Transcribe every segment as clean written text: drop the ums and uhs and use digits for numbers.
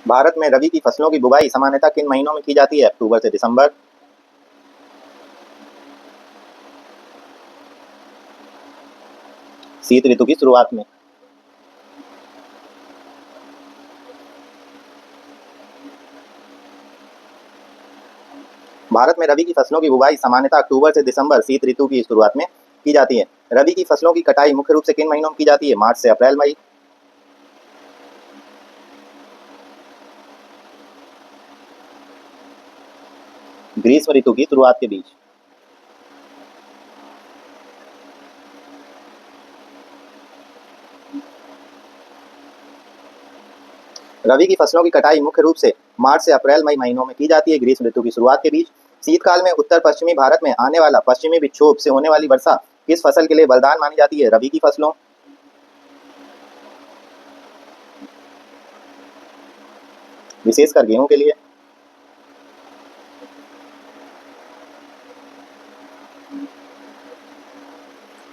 भारत में रबी की फसलों की बुवाई सामान्यतः किन महीनों में की जाती है? अक्टूबर से दिसंबर। शीत ऋतु की शुरुआत में। भारत में रबी की फसलों की बुवाई सामान्यतः अक्टूबर से दिसंबर शीत ऋतु की शुरुआत में की जाती है। रबी की फसलों की कटाई मुख्य रूप से किन महीनों में की जाती है? मार्च से अप्रैल मई। ग्रीष्म ऋतु की शुरुआत के बीच। रबी की फसलों की कटाई मुख्य रूप से मार्च से अप्रैल मई महीनों में की जाती है, ग्रीष्म ऋतु की शुरुआत के बीच। शीतकाल में उत्तर पश्चिमी भारत में आने वाला पश्चिमी विक्षोभ से होने वाली वर्षा किस फसल के लिए वरदान मानी जाती है? रबी की फसलों। विशेषकर गेहूं के लिए।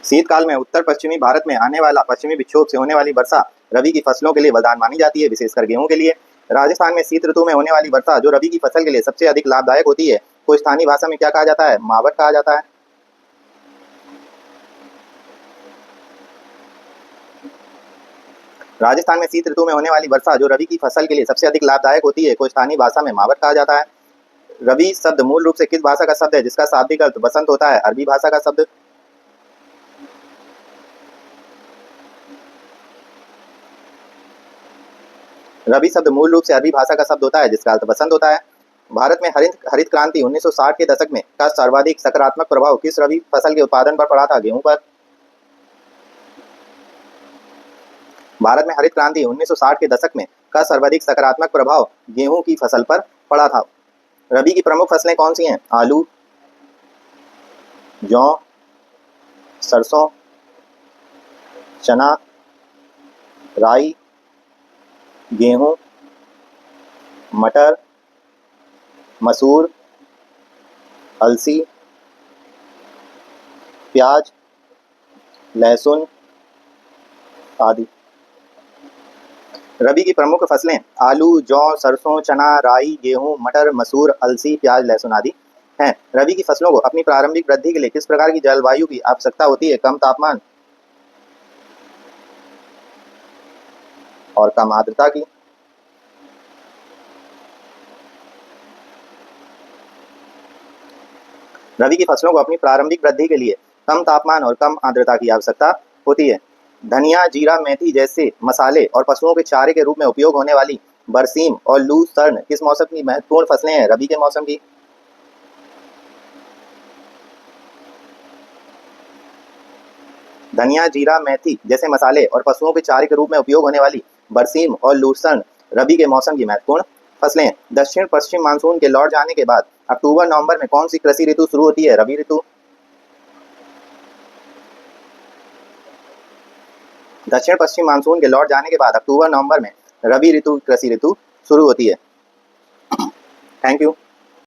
शीतकाल में उत्तर पश्चिमी भारत में आने वाला पश्चिमी विक्षोभ से होने वाली वर्षा रबी की फसलों के लिए वरदान मानी जाती है, विशेषकर गेहूं के लिए। राजस्थान में शीत ऋतु में होने वाली वर्षा जो रबी की फसल के लिए सबसे अधिक लाभदायक होती है, को स्थानीय भाषा में क्या कहा जाता है? मावट कहा जाता है। राजस्थान में शीत ऋतु में होने वाली वर्षा जो रबी की फसल के लिए सबसे अधिक लाभदायक होती है, को स्थानीय भाषा में मावट कहा जाता है। रबी शब्द मूल रूप से किस भाषा का शब्द है जिसका शाब्दिक अर्थ बसंत होता है? अरबी भाषा का शब्द। रबी शब्द मूल रूप से अरबी भाषा का शब्द होता है जिसका अर्थ बसंत होता है। भारत में हरित हरित क्रांति 1960 के दशक में का सर्वाधिक सकारात्मक प्रभाव किस रबी फसल के उत्पादन पर पड़ा था? गेहूं पर। भारत में हरित क्रांति 1960 के दशक में का सर्वाधिक सकारात्मक प्रभाव गेहूं की फसल पर पड़ा था। रबी की प्रमुख फसलें कौन सी हैं? आलू, जौ, सरसों, चना, राई, गेहूं, मटर, मसूर, अलसी, प्याज, लहसुन आदि। रबी की प्रमुख फसलें आलू, जौ, सरसों, चना, राई, गेहूं, मटर, मसूर, अलसी, प्याज, लहसुन आदि हैं। रबी की फसलों को अपनी प्रारंभिक वृद्धि के लिए किस प्रकार की जलवायु की आवश्यकता होती है? कम तापमान और कम आर्द्रता की। रबी की फसलों को अपनी प्रारंभिक वृद्धि के लिए कम तापमान और कम आर्द्रता की आवश्यकता होती है। धनिया, जीरा, मेथी जैसे मसाले और पशुओं के चारे के रूप में उपयोग होने वाली बरसीम और लूसर्न किस मौसम की महत्वपूर्ण फसलें हैं? रबी के मौसम की। धनिया, जीरा, मेथी जैसे मसाले और पशुओं के चारे के रूप में उपयोग होने वाली बरसीम और लूसर्न रबी के मौसम की महत्वपूर्ण फसलें हैं। दक्षिण पश्चिम मानसून के लौट जाने के बाद अक्टूबर नवंबर में कौन सी कृषि ऋतु शुरू होती है? रबी ऋतु। दक्षिण पश्चिम मानसून के लौट जाने के बाद अक्टूबर नवंबर में रबी ऋतु कृषि ऋतु शुरू होती है। Thank you.